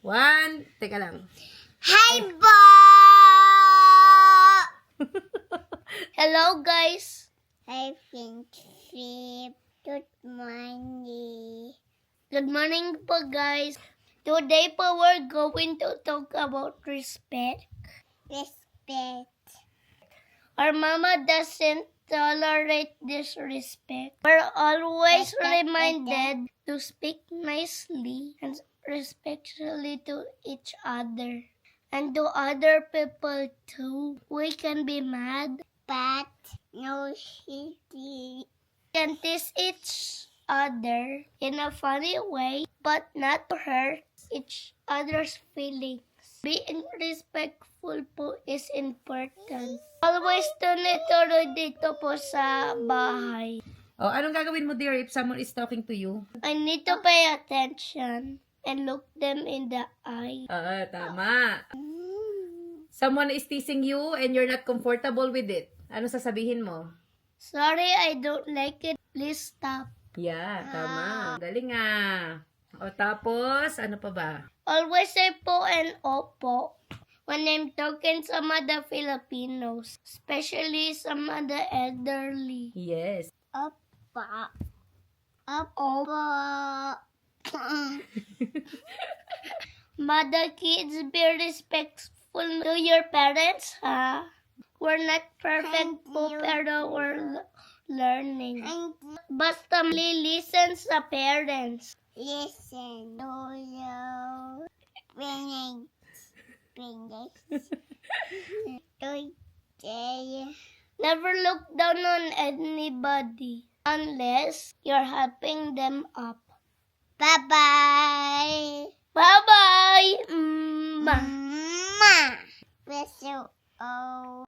One, teka lang. Hi, Bo! Hello, guys. Hi, friendship. Good morning. Good morning po, guys. Today po, we're going to talk about respect. Respect. Our mama doesn't tolerate disrespect. We're always reminded to speak nicely and respectfully to each other and to other people too. We can be mad, But no shitty. can tease each other in a funny way, but not to hurt each other's feelings. Being respectful po is important. Always tuloy dito po sa bahay. Oh, anong gagawin mo, dear, if someone is talking to you? I need to pay attention and look them in the eye. Tama. Someone is teasing you and you're not comfortable with it. Ano sasabihin mo? Sorry, I don't like it. Please stop. Yeah, tama. Galing ah. O tapos, ano pa ba? Always say po and opo when I'm talking sa mga Filipinos, especially sa mga elderly. Yes. Opa. Opa. Mother kids, be respectful to your parents, ha? We're not perfect Thank po, you. pero we're learning. And Basta listen sa parents. listen to your parents. Never look down on anybody unless you're helping them up. Bye-bye. Bye-bye! Mama. Whistle. Oh.